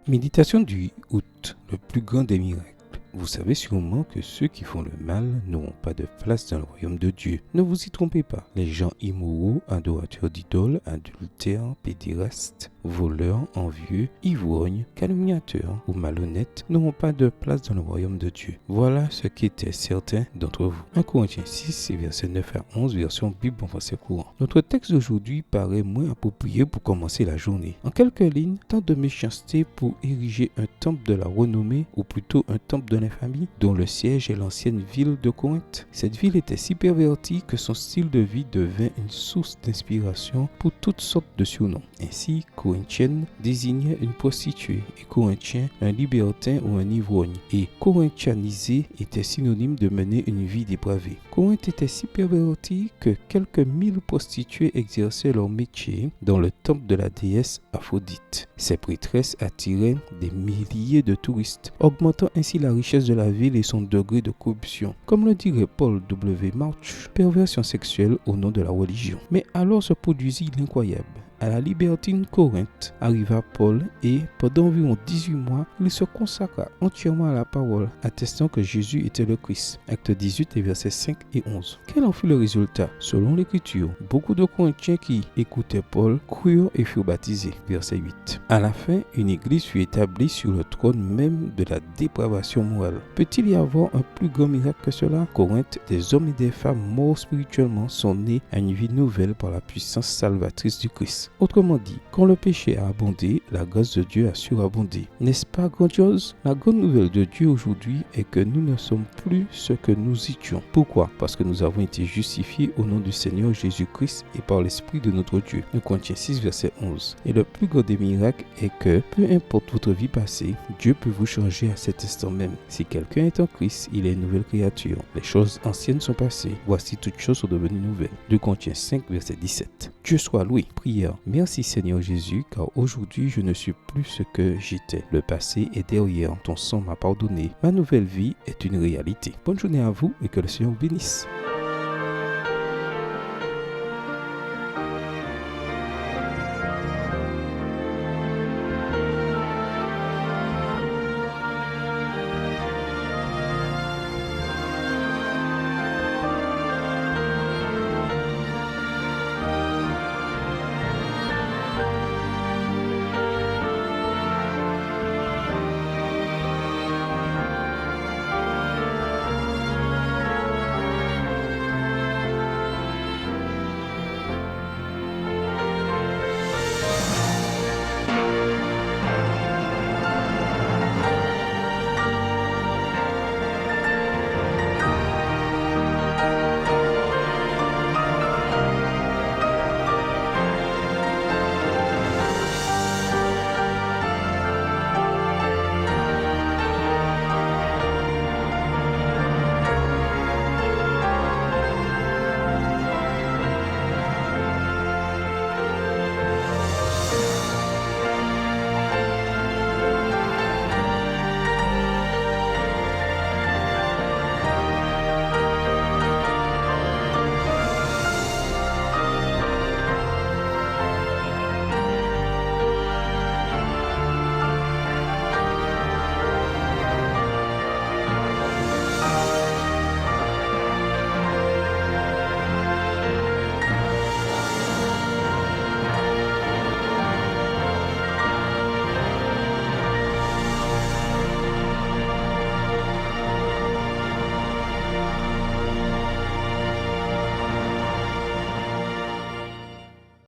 Méditation du 8 août, le plus grand des miracles. Vous savez sûrement que ceux qui font le mal n'auront pas de place dans le royaume de Dieu. Ne vous y trompez pas. Les gens immoraux, adorateurs d'idoles, adultères, pédérastes, voleurs, envieux, ivrognes, calomniateurs ou malhonnêtes n'auront pas de place dans le royaume de Dieu. Voilà ce qu'étaient certains d'entre vous. 1 Corinthiens 6, versets 9 à 11, version Bible en français courant. Notre texte d'aujourd'hui paraît moins approprié pour commencer la journée. En quelques lignes, tant de méchanceté pour ériger un temple de la renommée, ou plutôt un temple de l'infamie, dont le siège est l'ancienne ville de Corinthe. Cette ville était si pervertie que son style de vie devint une source d'inspiration pour toutes sortes de surnoms. Ainsi, corinthienne désignait une prostituée et corinthien un libertin ou un ivrogne, et corinthianisé était synonyme de mener une vie dépravée. Corinthe était si pervertie que quelques 1000 prostituées exerçaient leur métier dans le temple de la déesse Aphrodite. Ces prêtresses attiraient des milliers de touristes, augmentant ainsi la richesse de la ville et son degré de corruption. Comme le dirait Paul W. March, perversion sexuelle au nom de la religion. Mais alors se produisit l'incroyable. À la libertine Corinthe arriva Paul et, pendant environ 18 mois, il se consacra entièrement à la parole, attestant que Jésus était le Christ. Acte 18 et versets 5 et 11. Quel en fut le résultat? Selon l'Écriture, beaucoup de Corinthiens qui écoutaient Paul crurent et furent baptisés. Verset 8. À la fin, une église fut établie sur le trône même de la dépravation morale. Peut-il y avoir un plus grand miracle que cela? Corinthe, des hommes et des femmes morts spirituellement sont nés à une vie nouvelle par la puissance salvatrice du Christ. Autrement dit, quand le péché a abondé, la grâce de Dieu a surabondé. N'est-ce pas grandiose? La bonne nouvelle de Dieu aujourd'hui est que nous ne sommes plus ce que nous étions. Pourquoi? Parce que nous avons été justifiés au nom du Seigneur Jésus-Christ et par l'Esprit de notre Dieu. 1 Corinthiens 6, verset 11. Et le plus grand des miracles est que, peu importe votre vie passée, Dieu peut vous changer à cet instant même. Si quelqu'un est en Christ, il est une nouvelle créature. Les choses anciennes sont passées. Voici toutes choses sont devenues nouvelles. 2 Corinthiens 5, verset 17. Dieu soit loué. Prière. Merci Seigneur Jésus, car aujourd'hui je ne suis plus ce que j'étais. Le passé est derrière, ton sang m'a pardonné. Ma nouvelle vie est une réalité. Bonne journée à vous et que le Seigneur vous bénisse.